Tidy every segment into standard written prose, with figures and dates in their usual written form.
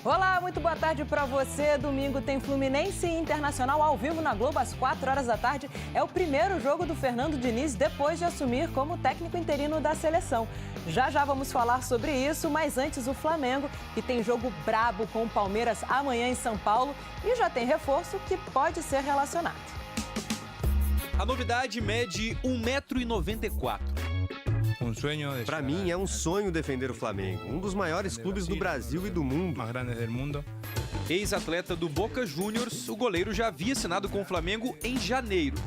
Olá, muito boa tarde para você. Domingo tem Fluminense e Internacional ao vivo na Globo às 4 horas da tarde. É o primeiro jogo do Fernando Diniz depois de assumir como técnico interino da seleção. Já vamos falar sobre isso, mas antes o Flamengo, que tem jogo brabo com o Palmeiras amanhã em São Paulo e já tem reforço que pode ser relacionado. A novidade mede 1,94 m. Para mim, é um sonho defender o Flamengo, um dos maiores clubes do Brasil e do mundo. Ex-atleta do Boca Juniors, o goleiro já havia assinado com o Flamengo em janeiro,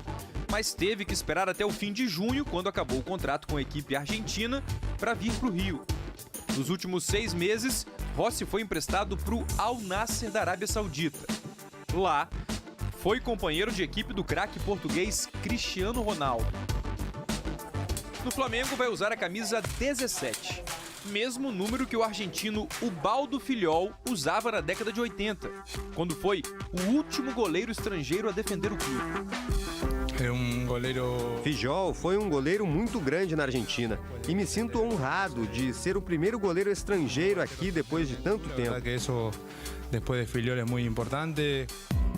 mas teve que esperar até o fim de junho, quando acabou o contrato com a equipe argentina, para vir para o Rio. Nos últimos 6 meses, Rossi foi emprestado para o Al Nassr da Arábia Saudita. Lá, foi companheiro de equipe do craque português Cristiano Ronaldo. No Flamengo vai usar a camisa 17, mesmo número que o argentino Ubaldo Filiol usava na década de 80, quando foi o último goleiro estrangeiro a defender o clube. Filiol foi um goleiro muito grande na Argentina e me sinto honrado de ser o primeiro goleiro estrangeiro aqui depois de tanto tempo. Depois de Filiol é muito importante.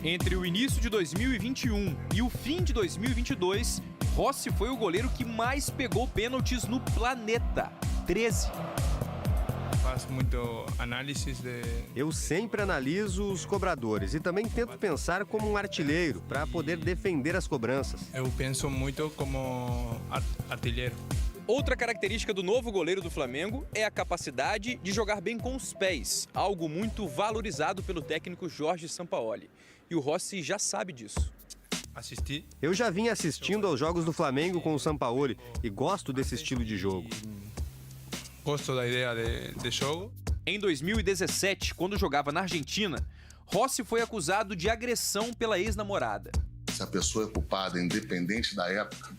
Entre o início de 2021 e o fim de 2022, Rossi foi o goleiro que mais pegou pênaltis no planeta, 13. Faz muito análise Eu sempre analiso os cobradores e também tento pensar como um artilheiro para poder defender as cobranças. Eu penso muito como artilheiro. Outra característica do novo goleiro do Flamengo é a capacidade de jogar bem com os pés, algo muito valorizado pelo técnico Jorge Sampaoli. E o Rossi já sabe disso. Eu já vim assistindo aos jogos do Flamengo com o Sampaoli e gosto desse estilo de jogo. Gosto da ideia de jogo. Em 2017, quando jogava na Argentina, Rossi foi acusado de agressão pela ex-namorada. Se a pessoa é culpada, independente da época,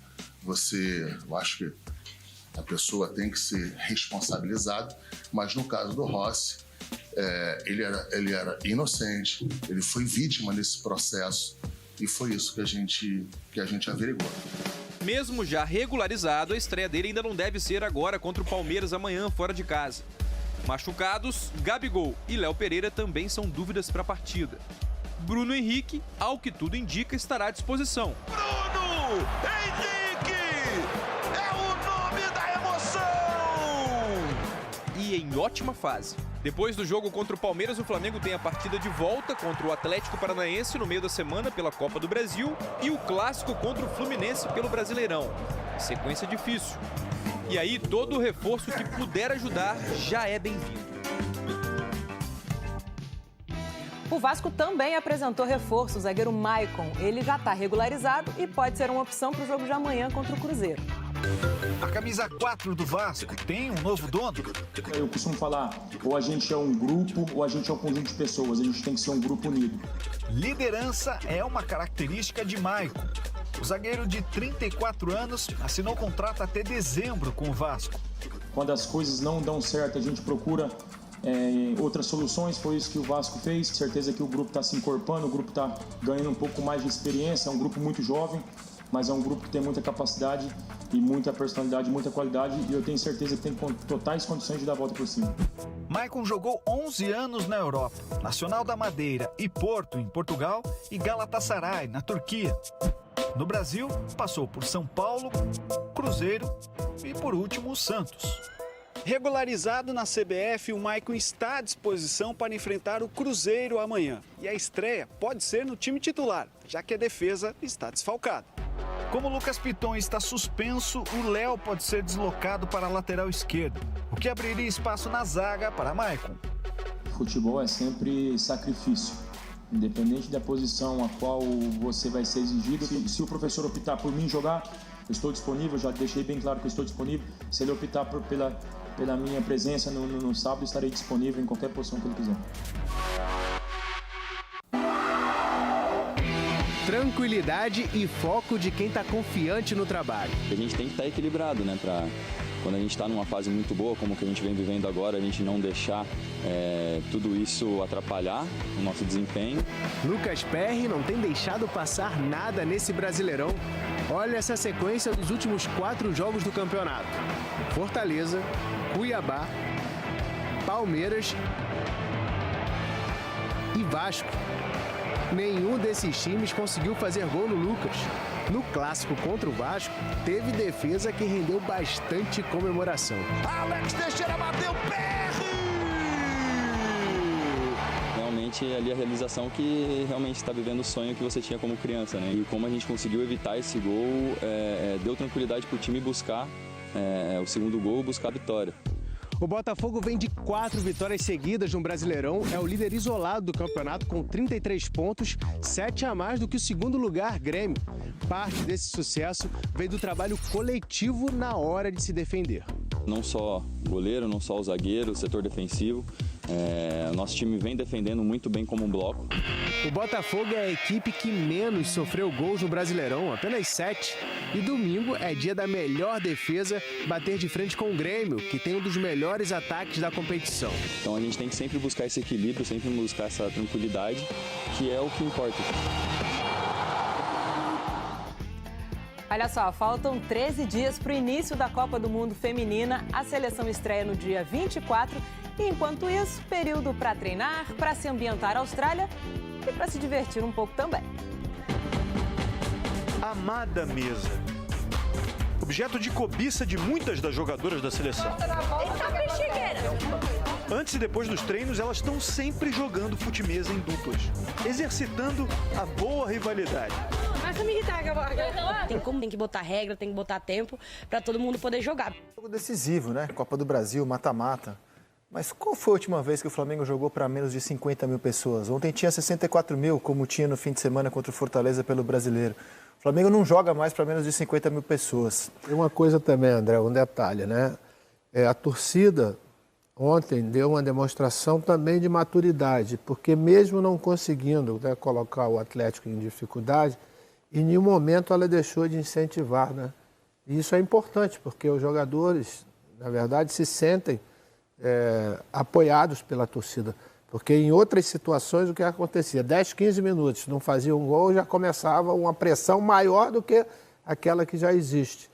eu acho que a pessoa tem que ser responsabilizada, mas no caso do Rossi, ele era inocente, ele foi vítima desse processo e foi isso que a gente averigou. Mesmo já regularizado, a estreia dele ainda não deve ser agora contra o Palmeiras amanhã, fora de casa. Machucados, Gabigol e Léo Pereira também são dúvidas para a partida. Bruno Henrique, ao que tudo indica, estará à disposição. Bruno Henrique! É o nome da emoção! E em ótima fase. Depois do jogo contra o Palmeiras, o Flamengo tem a partida de volta contra o Atlético Paranaense no meio da semana pela Copa do Brasil e o clássico contra o Fluminense pelo Brasileirão. Sequência difícil. E aí, todo o reforço que puder ajudar já é bem-vindo. O Vasco também apresentou reforço, o zagueiro Maicon. Ele já está regularizado e pode ser uma opção para o jogo de amanhã contra o Cruzeiro. A camisa 4 do Vasco tem um novo dono? Eu costumo falar, ou a gente é um grupo ou a gente é um conjunto de pessoas. A gente tem que ser um grupo unido. Liderança é uma característica de Maicon. O zagueiro de 34 anos assinou contrato até dezembro com o Vasco. Quando as coisas não dão certo, a gente procura outras soluções. Foi isso que o Vasco fez. Certeza que o grupo está se encorpando, o grupo está ganhando um pouco mais de experiência. É um grupo muito jovem, mas é um grupo que tem muita capacidade e muita personalidade, muita qualidade, e eu tenho certeza que tem totais condições de dar a volta por cima. Maicon jogou 11 anos na Europa, Nacional da Madeira e Porto, em Portugal, e Galatasaray, na Turquia. No Brasil, passou por São Paulo, Cruzeiro e, por último, o Santos. Regularizado na CBF, o Maicon está à disposição para enfrentar o Cruzeiro amanhã. E a estreia pode ser no time titular, já que a defesa está desfalcada. Como o Lucas Piton está suspenso, o Léo pode ser deslocado para a lateral esquerda, o que abriria espaço na zaga para Maicon. Futebol é sempre sacrifício. Independente da posição a qual você vai ser exigido, se o professor optar por mim jogar, eu estou disponível, já deixei bem claro que eu estou disponível. Se ele optar pela minha presença no sábado, estarei disponível em qualquer posição que ele quiser. Tranquilidade e foco de quem está confiante no trabalho. A gente tem que estar equilibrado, né? Para quando a gente está numa fase muito boa, como que a gente vem vivendo agora, a gente não deixar tudo isso atrapalhar o nosso desempenho. Lucas Perry não tem deixado passar nada nesse Brasileirão. Olha essa sequência dos últimos 4 jogos do campeonato: Fortaleza, Cuiabá, Palmeiras e Vasco. Nenhum desses times conseguiu fazer gol no Lucas. No clássico contra o Vasco, teve defesa que rendeu bastante comemoração. Alex Teixeira bateu PR! Realmente ali a realização que realmente está vivendo o sonho que você tinha como criança, né? E como a gente conseguiu evitar esse gol, deu tranquilidade para o time buscar o segundo gol, buscar a vitória. O Botafogo vem de 4 vitórias seguidas no Brasileirão, é o líder isolado do campeonato com 33 pontos, 7 a mais do que o segundo lugar, Grêmio. Parte desse sucesso veio do trabalho coletivo na hora de se defender. Não só o goleiro, não só o zagueiro, o setor defensivo. Nosso time vem defendendo muito bem como um bloco. O Botafogo é a equipe que menos sofreu gols no Brasileirão, apenas 7. E domingo é dia da melhor defesa, bater de frente com o Grêmio, que tem um dos melhores ataques da competição. Então a gente tem que sempre buscar esse equilíbrio, sempre buscar essa tranquilidade, que é o que importa. Olha só, faltam 13 dias para o início da Copa do Mundo Feminina. A seleção estreia no dia 24. E enquanto isso, período para treinar, para se ambientar à Austrália e para se divertir um pouco também. Amada mesa. Objeto de cobiça de muitas das jogadoras da seleção. Antes e depois dos treinos, elas estão sempre jogando fute-mesa em duplas, exercitando a boa rivalidade. Mas não me irritar, tem que botar regra, tem que botar tempo para todo mundo poder jogar. Jogo decisivo, né? Copa do Brasil, mata-mata. Mas qual foi a última vez que o Flamengo jogou para menos de 50 mil pessoas? Ontem tinha 64 mil, como tinha no fim de semana contra o Fortaleza pelo Brasileiro. O Flamengo não joga mais para menos de 50 mil pessoas. Tem uma coisa também, André, um detalhe, né? A torcida ontem deu uma demonstração também de maturidade, porque mesmo não conseguindo, né, colocar o Atlético em dificuldade, em nenhum momento ela deixou de incentivar, né? E isso é importante, porque os jogadores, na verdade, se sentem apoiados pela torcida. Porque em outras situações o que acontecia? 10, 15 minutos, não fazia um gol, já começava uma pressão maior do que aquela que já existe.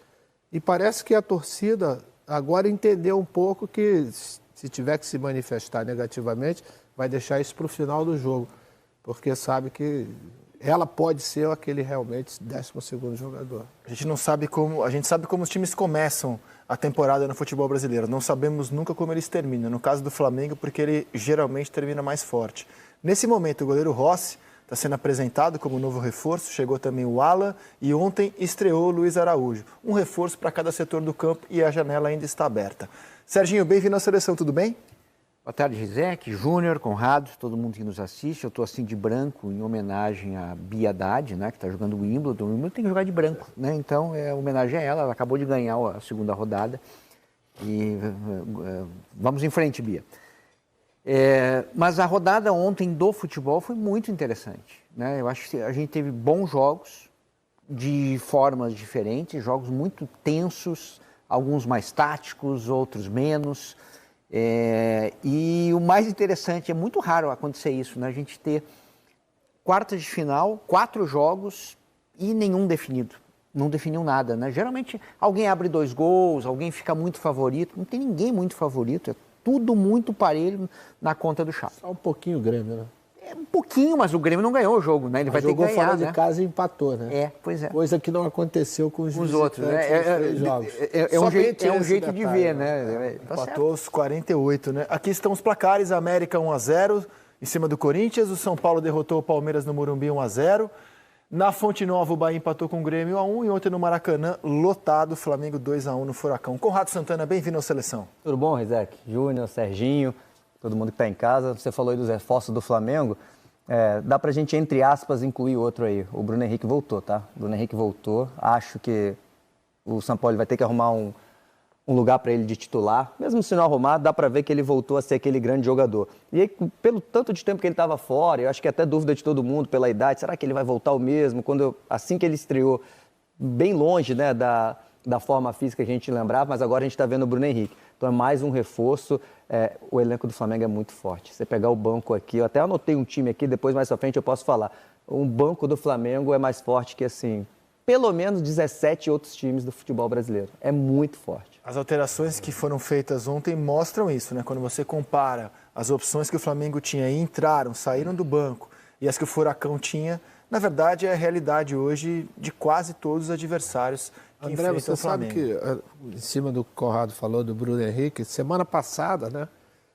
E parece que a torcida agora entendeu um pouco que, se tiver que se manifestar negativamente, vai deixar isso para o final do jogo. Porque sabe que ela pode ser aquele realmente 12º jogador. A gente sabe como os times começam a temporada no futebol brasileiro. Não sabemos nunca como eles terminam. No caso do Flamengo, porque ele geralmente termina mais forte. Nesse momento, o goleiro Rossi está sendo apresentado como novo reforço. Chegou também o Alan e ontem estreou o Luiz Araújo. Um reforço para cada setor do campo e a janela ainda está aberta. Serginho, bem-vindo à seleção, tudo bem? Boa tarde, Rizek, Júnior, Conrado, todo mundo que nos assiste. Eu estou assim de branco em homenagem à Bia Haddad, né, que está jogando o Wimbledon. O Wimbledon tem que jogar de branco, né? Então, homenagem a ela. Ela acabou de ganhar a segunda rodada. E vamos em frente, Bia. Mas a rodada ontem do futebol foi muito interessante, né? Eu acho que a gente teve bons jogos de formas diferentes, jogos muito tensos, alguns mais táticos, outros menos. E o mais interessante, é muito raro acontecer isso, né? A gente ter quartas de final, 4 jogos e nenhum definido. Não definiu nada, né? Geralmente alguém abre 2 gols, alguém fica muito favorito. Não tem ninguém muito favorito, é tudo muito parelho na conta do Chape. Só um pouquinho o Grêmio, né? Um pouquinho, mas o Grêmio não ganhou o jogo, né? Ele vai ter que ganhar, jogou fora né? de casa e empatou, né? Pois é. Coisa que não aconteceu com os outros, né? É um jeito de ver, né? Empatou aos 48, né? Aqui estão os placares: América 1-0 em cima do Corinthians, o São Paulo derrotou o Palmeiras no Morumbi 1-0. Na Fonte Nova, o Bahia empatou com o Grêmio 1-1 e ontem no Maracanã, lotado, Flamengo 2-1 no Furacão. Conrado Santana, bem-vindo à seleção. Tudo bom, Rizek? Júnior, Serginho, todo mundo que está em casa. Você falou aí dos reforços do Flamengo. Dá pra gente, entre aspas, incluir outro aí. O Bruno Henrique voltou, tá? O Bruno Henrique voltou. Acho que o São Paulo vai ter que arrumar um lugar para ele de titular. Mesmo se não arrumar, dá para ver que ele voltou a ser aquele grande jogador. E aí, pelo tanto de tempo que ele estava fora, eu acho que até dúvida de todo mundo pela idade, será que ele vai voltar o mesmo? Assim que ele estreou, bem longe, né, da forma física que a gente lembrava, mas agora a gente está vendo o Bruno Henrique. Então é mais um reforço. O elenco do Flamengo é muito forte. Você pegar o banco aqui, eu até anotei um time aqui, depois mais pra frente eu posso falar. O banco do Flamengo é mais forte que, assim, pelo menos 17 outros times do futebol brasileiro. É muito forte. As alterações que foram feitas ontem mostram isso, né? Quando você compara as opções que o Flamengo tinha entraram, saíram do banco e as que o Furacão tinha, na verdade é a realidade hoje de quase todos os adversários que André, enfrentam você o Flamengo. sabe que, em cima do que o Conrado falou do Bruno Henrique, semana passada, né,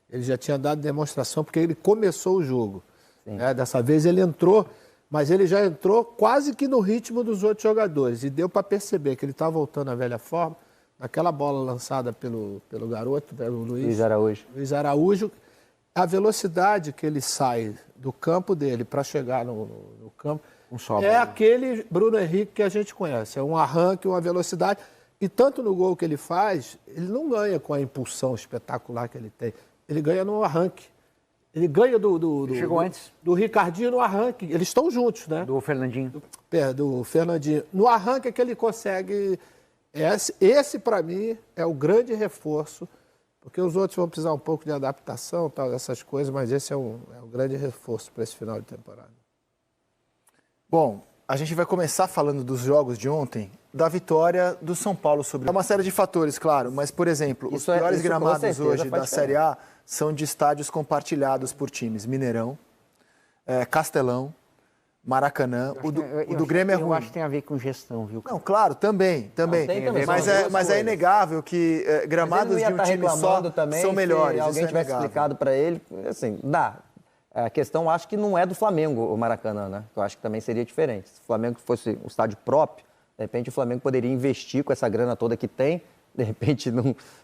ele já tinha dado demonstração, porque ele começou o jogo. Dessa vez ele entrou, mas ele já entrou quase que no ritmo dos outros jogadores. E deu para perceber que ele está voltando à velha forma. Naquela bola lançada pelo garoto, pelo Luiz Araújo, a velocidade que ele sai do campo dele para chegar no campo é aquele Bruno Henrique que a gente conhece. É um arranque, uma velocidade. E tanto no gol que ele faz, ele não ganha com a impulsão espetacular que ele tem. Ele ganha no arranque. Ele ganha Chegou antes. Do Ricardinho no arranque. Eles estão juntos, né? Do Fernandinho. Do Fernandinho. No arranque é que ele consegue... Esse para mim, é o grande reforço, porque os outros vão precisar um pouco de adaptação, tal, essas coisas, mas esse é o grande reforço para esse final de temporada. Bom, a gente vai começar falando dos jogos de ontem, da vitória do São Paulo sobre... É uma série de fatores, claro, mas, por exemplo, os piores gramados hoje da Série A são de estádios compartilhados por times. Mineirão, Castelão, Maracanã, o do Grêmio é ruim. Eu acho que tem a ver com gestão, viu? Não, claro, também. Mas é inegável que gramados de um time só são melhores. Se alguém tivesse explicado para ele, assim, dá. A questão, acho que não é do Flamengo, o Maracanã, né? Eu acho que também seria diferente. Se o Flamengo fosse um estádio próprio, de repente o Flamengo poderia investir com essa grana toda que tem, de repente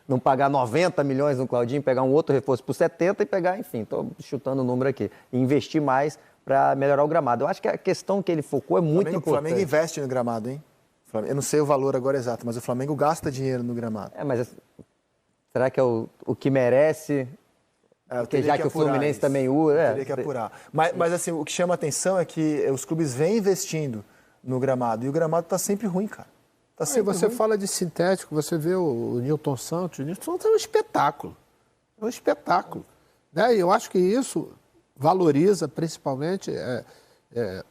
não pagar 90 milhões no Claudinho, pegar um outro reforço por 70 e pegar, enfim, estou chutando o número aqui, e investir mais para melhorar o gramado. Eu acho que a questão que ele focou é muito importante. O Flamengo investe no gramado, hein? Eu não sei o valor agora exato, mas o Flamengo gasta dinheiro no gramado. Mas será que é o que merece? Porque já que o Fluminense isso. também usa... Teria que apurar. Mas assim, o que chama a atenção é que os clubes vêm investindo no gramado, e o gramado está sempre ruim, cara. Tá sempre você ruim. Fala de sintético, você vê o Nilton Santos. O Nilton Santos é um espetáculo. É um espetáculo. Né? E eu acho que isso valoriza principalmente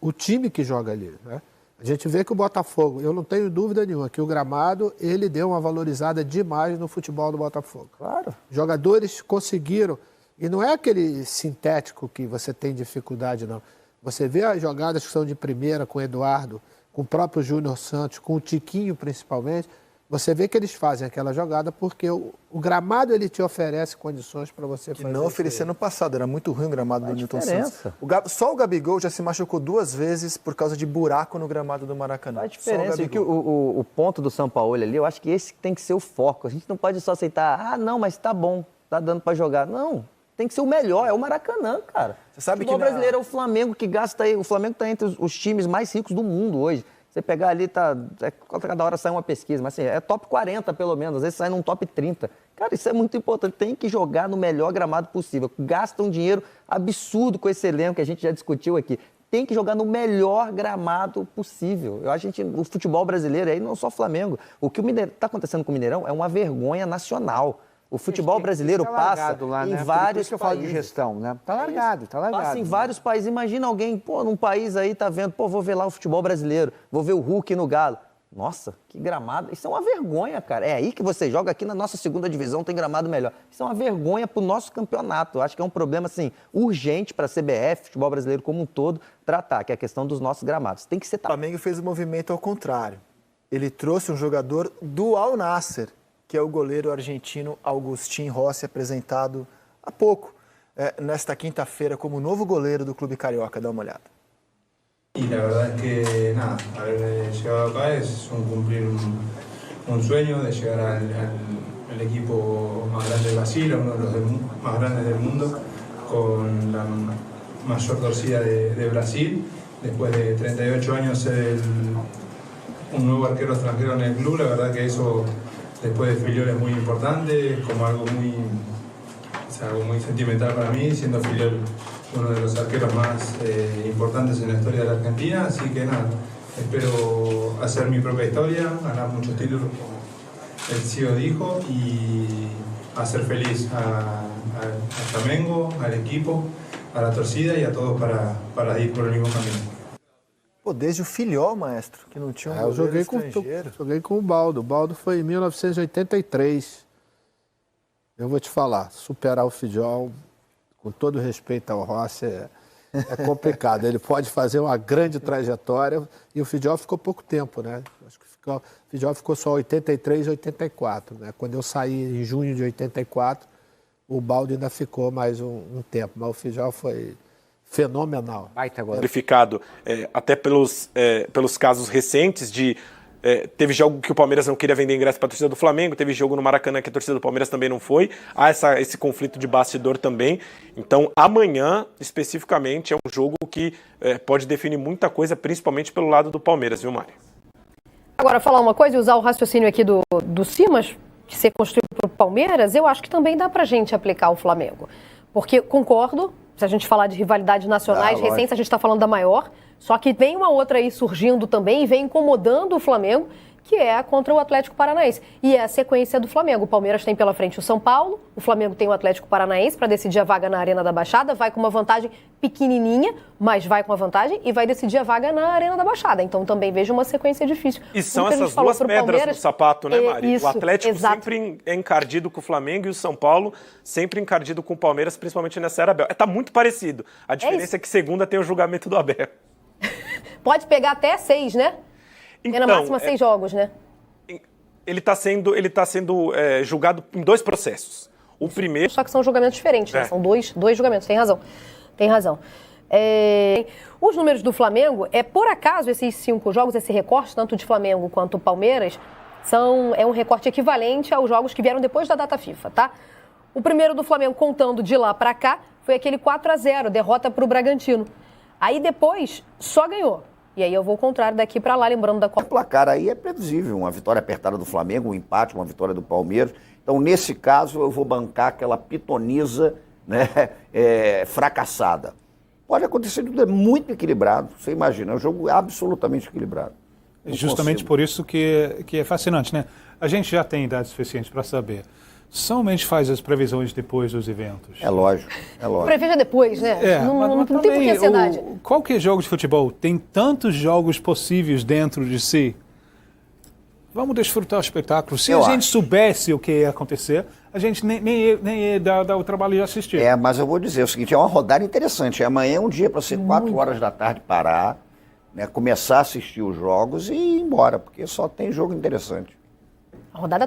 o time que joga ali. Né? A gente vê que o Botafogo, eu não tenho dúvida nenhuma, que o gramado, ele deu uma valorizada demais no futebol do Botafogo. Claro. Jogadores conseguiram, e não é aquele sintético que você tem dificuldade, não. Você vê as jogadas que são de primeira com o Eduardo, com o próprio Júnior Santos, com o Tiquinho principalmente, você vê que eles fazem aquela jogada porque o gramado ele te oferece condições para você fazer. Que não oferecia no passado, era muito ruim o gramado do Nilton Santos. Só o Gabigol já se machucou 2 vezes por causa de buraco no gramado do Maracanã. Faz diferença. O ponto do São Paulo ali, eu acho que esse tem que ser o foco. A gente não pode só aceitar, não, mas tá bom, tá dando para jogar. Não, tem que ser o melhor, é o Maracanã, cara. Você sabe que o brasileiro é o Flamengo que gasta aí. O Flamengo tá entre os times mais ricos do mundo hoje. Você pegar ali, cada hora sai uma pesquisa, mas assim, é top 40 pelo menos, às vezes sai num top 30. Cara, isso é muito importante, tem que jogar no melhor gramado possível. Gasta um dinheiro absurdo com esse elenco que a gente já discutiu aqui. Tem que jogar no melhor gramado possível. Eu acho que o futebol brasileiro, aí não só o Flamengo, o que está acontecendo com o Mineirão é uma vergonha nacional. O futebol brasileiro passa lá, em vários países. Eu falo de gestão, né? Tá largado. Passa em vários países. Imagina alguém, num país aí tá vendo, vou ver lá o futebol brasileiro, vou ver o Hulk no Galo. Nossa, que gramado. Isso é uma vergonha, cara. É aí que você joga, aqui na nossa 2ª divisão tem gramado melhor. Isso é uma vergonha pro nosso campeonato. Eu acho que é um problema, assim, urgente para a CBF, futebol brasileiro como um todo, tratar, que é a questão dos nossos gramados. Tem que ser... O Flamengo fez o movimento ao contrário. Ele trouxe um jogador do Al Nassr, que é o goleiro argentino Agustín Rossi, apresentado há pouco, nesta quinta-feira, como novo goleiro do Clube Carioca. Dá uma olhada. Y la verdad es que nada, haber llegado acá es cumplir un sueño de llegar al equipo más grande de Brasil, a uno de los más grandes del mundo, con la mayor torcida de Brasil. Después de 38 años ser un nuevo arquero extranjero en el club, la verdad que eso después de Filiol es muy importante, como algo muy sentimental para mí, siendo Filiol uno de los arqueros más importantes en la historia de la Argentina, así que nada, espero hacer mi propia historia, ganar muchos títulos como el CEO dijo y hacer feliz al Flamengo, al equipo, a la torcida y a todos para ir por el mismo camino. Desde o Filiol, maestro, que não tinha um goleiro estrangeiro. Joguei com o Baldo. O Baldo foi em 1983. Eu vou te falar, superar o Filiol com todo respeito ao Rossi, é complicado. Ele pode fazer uma grande trajetória e o Fidjol ficou pouco tempo, né? Acho que o Fidjol ficou só 83 e 84, né? Quando eu saí em junho de 84, o Baldi ainda ficou mais um tempo, mas o Fidjol foi fenomenal. Verificado até pelos casos recentes de... teve jogo que o Palmeiras não queria vender ingresso para a torcida do Flamengo, teve jogo no Maracanã que a torcida do Palmeiras também não foi. Há esse conflito de bastidor também. Então, amanhã, especificamente, é um jogo que pode definir muita coisa, principalmente pelo lado do Palmeiras, viu, Mari? Agora, falar uma coisa e usar o raciocínio aqui do Simas, que você construiu para o Palmeiras, eu acho que também dá para a gente aplicar o Flamengo. Porque, concordo, se a gente falar de rivalidades nacionais recentes, a gente está falando da maior, só que vem uma outra aí surgindo também e vem incomodando o Flamengo, que é contra o Atlético Paranaense. E é a sequência do Flamengo. O Palmeiras tem pela frente o São Paulo, o Flamengo tem o Atlético Paranaense para decidir a vaga na Arena da Baixada, vai com uma vantagem pequenininha, mas vai com uma vantagem e vai decidir a vaga na Arena da Baixada. Então também vejo uma sequência difícil. E são essas duas pedras no sapato, né, Mari? Isso, o Atlético exato. sempre é encardido com o Flamengo e o São Paulo sempre encardido com o Palmeiras, principalmente nessa era Abel. Tá muito parecido. A diferença é que segunda tem o julgamento do Abel. Pode pegar até 6, né? Pena máxima 6 jogos, né? Ele está sendo julgado em 2 processos. O primeiro... Só que são julgamentos diferentes, né? São dois julgamentos, tem razão. Tem razão. Os números do Flamengo, por acaso, esses 5 jogos, esse recorte, tanto de Flamengo quanto Palmeiras, é um recorte equivalente aos jogos que vieram depois da data FIFA, tá? O primeiro do Flamengo, contando de lá para cá, foi aquele 4-0, derrota para o Bragantino. Aí depois, só ganhou. E aí eu vou ao contrário daqui para lá, lembrando da Copa. O placar aí é previsível, uma vitória apertada do Flamengo, um empate, uma vitória do Palmeiras. Então, nesse caso, eu vou bancar aquela pitonisa, né, fracassada. Pode acontecer, tudo é muito equilibrado, você imagina, é um jogo absolutamente equilibrado. Justamente por isso que é fascinante, né? A gente já tem idade suficiente para saber. Somente faz as previsões depois dos eventos. É lógico. Preveja depois, né? Não tem por que ansiedade. Qualquer jogo de futebol tem tantos jogos possíveis dentro de si. Vamos desfrutar o espetáculo. Se a gente soubesse o que ia acontecer, a gente nem ia dar o trabalho de assistir. Mas eu vou dizer o seguinte, é uma rodada interessante. Amanhã é um dia para ser 4 horas da tarde parar, né, começar a assistir os jogos e ir embora, porque só tem jogo interessante. A rodada